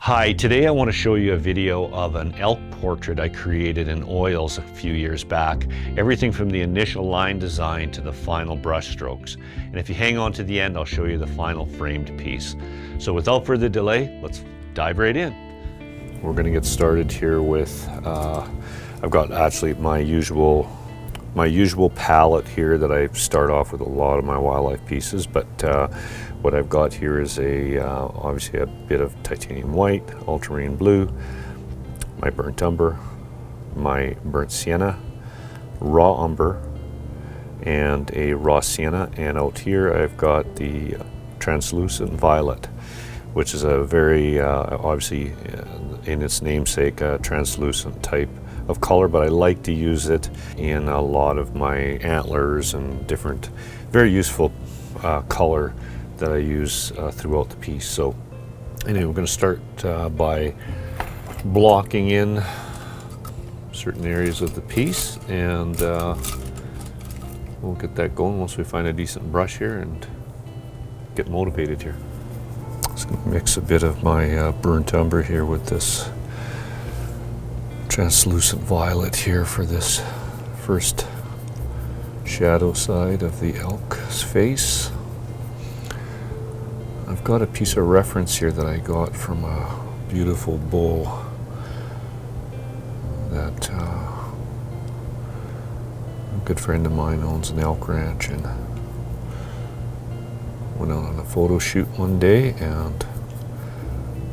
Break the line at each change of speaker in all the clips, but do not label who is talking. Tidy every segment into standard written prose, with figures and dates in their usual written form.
Hi, today I want to show you a video of an elk portrait I created in oils a few years back. Everything from the initial line design to the final brush strokes. And if you hang on to the end, I'll show you the final framed piece. So without further delay, let's dive right in. We're going to get started here with, I've got actually my usual palette here that I start off with a lot of my wildlife pieces, but what I've got here is obviously a bit of titanium white, ultramarine blue, my burnt umber, my burnt sienna, raw umber, and a raw sienna, and out here I've got the translucent violet, which is a very obviously in its namesake translucent type of color, but I like to use it in a lot of my antlers and different very useful color that I use throughout the piece. So anyway, we're going to start by blocking in certain areas of the piece, and we'll get that going once we find a decent brush here and get motivated here. Just going to mix a bit of my burnt umber here with this translucent violet here for this first shadow side of the elk's face. I've got a piece of reference here that I got from a beautiful bull that a good friend of mine owns an elk ranch, and went out on a photo shoot one day and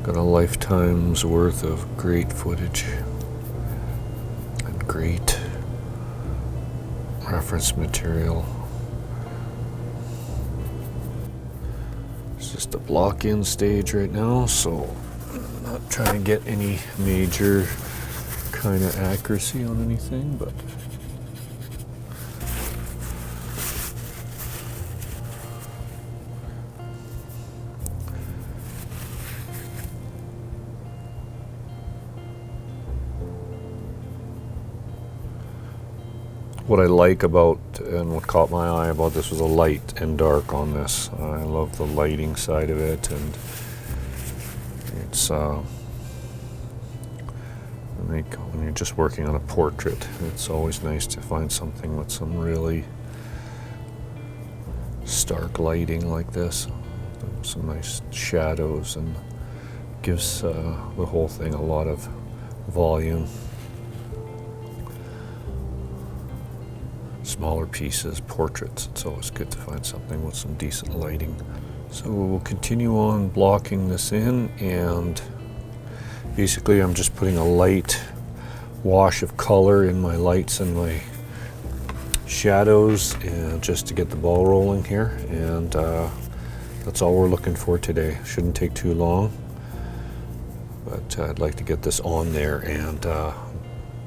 got a lifetime's worth of great footage and great reference material. It's just a block-in stage right now, so I'm not trying to get any major kind of accuracy on anything, but what I like about, and what caught my eye about this, was the light and dark on this. I love the lighting side of it, and it's when you're just working on a portrait, it's always nice to find something with some really stark lighting like this, some nice shadows, and gives the whole thing a lot of volume. Smaller pieces, portraits, it's always good to find something with some decent lighting. So we'll continue on blocking this in, and basically I'm just putting a light wash of color in my lights and my shadows, and just to get the ball rolling here, and that's all we're looking for today. Shouldn't take too long, but I'd like to get this on there and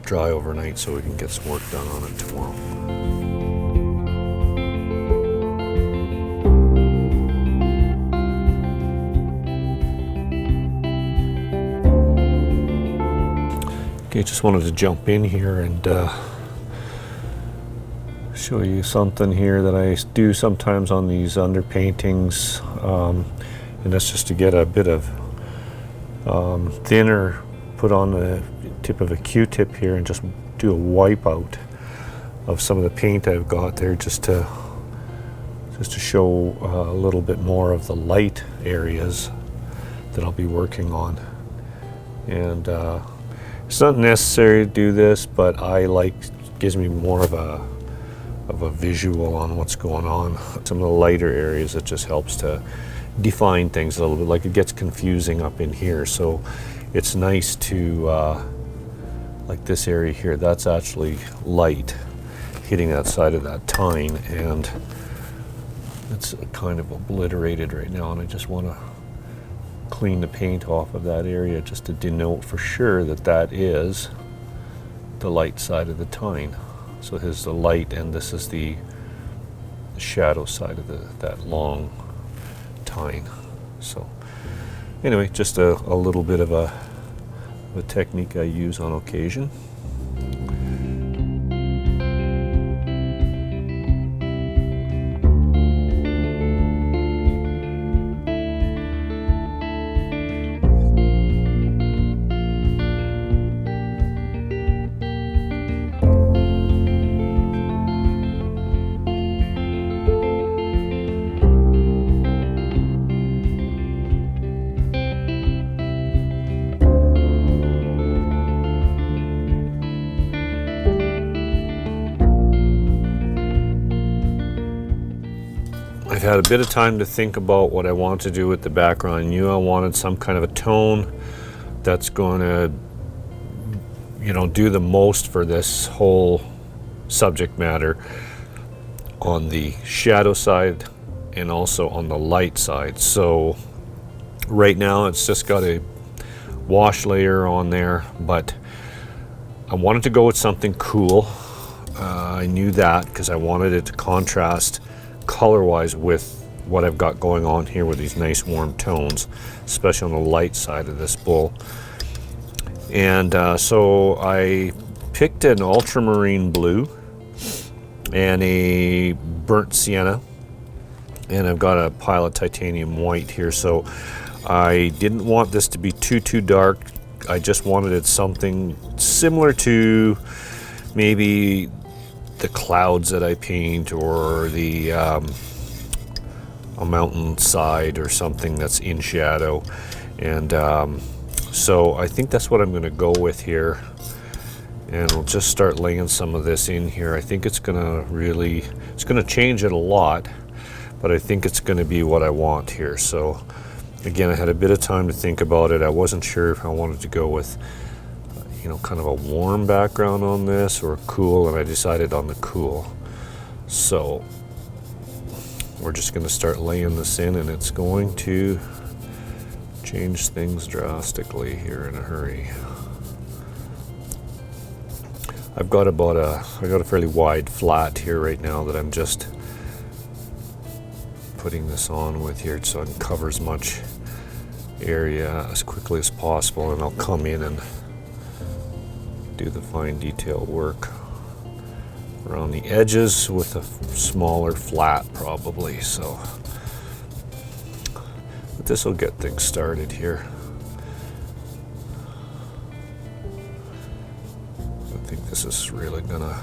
dry overnight so we can get some work done on it tomorrow. Okay, just wanted to jump in here and show you something here that I do sometimes on these underpaintings, and that's just to get a bit of thinner put on the tip of a Q-tip here and just do a wipe out of some of the paint I've got there, just to show a little bit more of the light areas that I'll be working on. And it's not necessary to do this, but gives me more of a visual on what's going on. Some of the lighter areas, it just helps to define things a little bit. Like, it gets confusing up in here, so it's nice to like this area here, that's actually light hitting that side of that tine, and it's kind of obliterated right now, and I just want to clean the paint off of that area just to denote for sure that that is the light side of the tine. So here's the light, and this is the shadow side of that long tine. So anyway, just a little bit of a technique I use on occasion. I've had a bit of time to think about what I want to do with the background. I knew I wanted some kind of a tone that's going to, you know, do the most for this whole subject matter on the shadow side and also on the light side. So right now it's just got a wash layer on there, but I wanted to go with something cool. I knew that because I wanted it to contrast color-wise with what I've got going on here with these nice warm tones, especially on the light side of this bowl. And so I picked an ultramarine blue and a burnt sienna, and I've got a pile of titanium white here. So I didn't want this to be too dark. I just wanted it something similar to maybe the clouds that I paint, or the a mountainside or something that's in shadow. And so I think that's what I'm going to go with here, and we'll just start laying some of this in here. I think it's going to change it a lot, but I think it's going to be what I want here. So again, I had a bit of time to think about it. I wasn't sure if I wanted to go with, you know, kind of a warm background on this or cool, and I decided on the cool. So we're just going to start laying this in, and it's going to change things drastically here in a hurry. I've got a fairly wide flat here right now that I'm just putting this on with here, so I can cover as much area as quickly as possible, and I'll come in and do the fine detail work around the edges with a smaller flat probably. So but this will get things started here. I think this is really gonna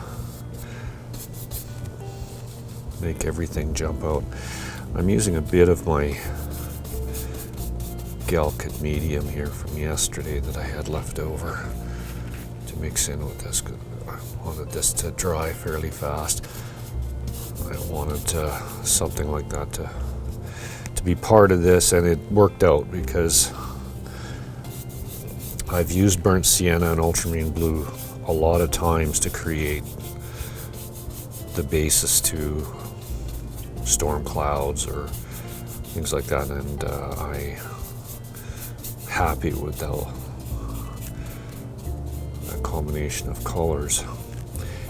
make everything jump out. I'm using a bit of my Galkit medium here from yesterday that I had left over to mix in with this. I wanted this to dry fairly fast. I wanted something like that to be part of this, and it worked out because I've used burnt sienna and ultramarine blue a lot of times to create the basis to storm clouds or things like that, and I'm happy with that combination of colors.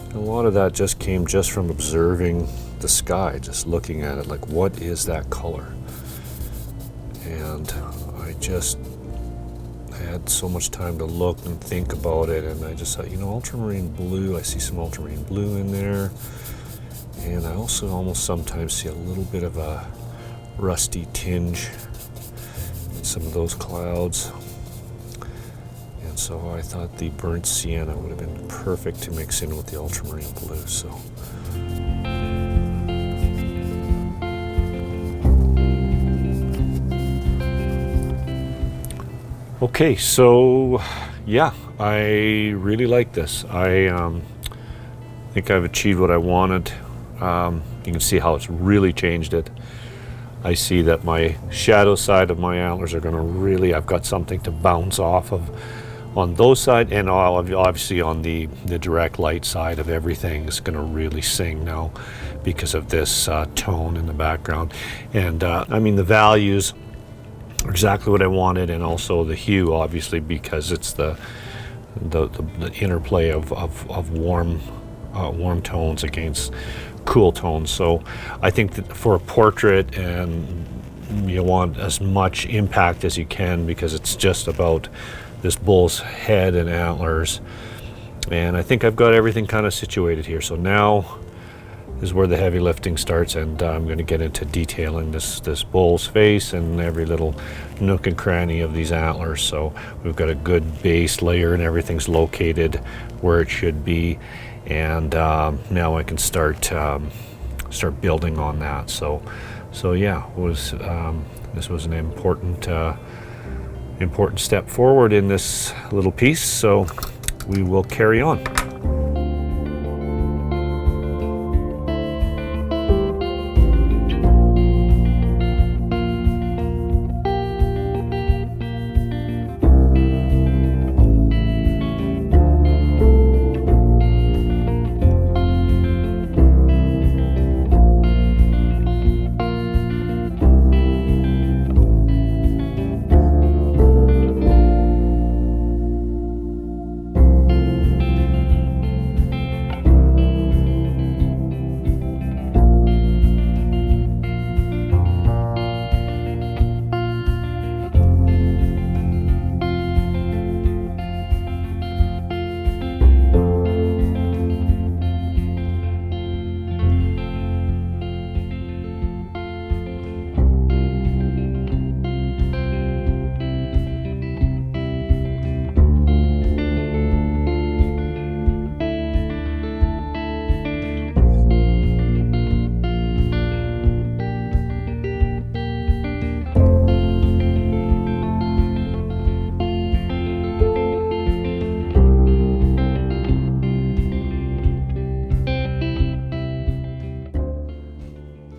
And a lot of that just came just from observing the sky, just looking at it, like, what is that color? And I had so much time to look and think about it, and I just thought, you know, ultramarine blue, I see some ultramarine blue in there, and I also almost sometimes see a little bit of a rusty tinge in some of those clouds. And so I thought the burnt sienna would have been perfect to mix in with the ultramarine blue. So okay, so yeah, I really like this. I think I've achieved what I wanted. You can see how it's really changed it. I see that my shadow side of my antlers are going to really, I've got something to bounce off of on those side, and obviously on the direct light side of everything is going to really sing now because of this tone in the background. And I mean, the values are exactly what I wanted, and also the hue, obviously, because it's the interplay of warm tones against cool tones. So I think that for a portrait, and you want as much impact as you can, because it's just about this bull's head and antlers, and I think I've got everything kind of situated here. So now is where the heavy lifting starts, and I'm going to get into detailing this bull's face and every little nook and cranny of these antlers. So we've got a good base layer and everything's located where it should be, and now I can start building on that. So yeah, this was an important step forward in this little piece. So we will carry on.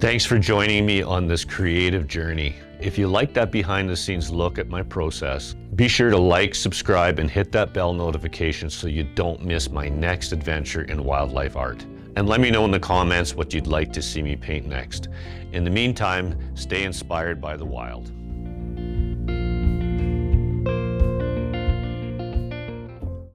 Thanks for joining me on this creative journey. If you like that behind the scenes look at my process, be sure to like, subscribe, and hit that bell notification so you don't miss my next adventure in wildlife art. And let me know in the comments what you'd like to see me paint next. In the meantime, stay inspired by the wild.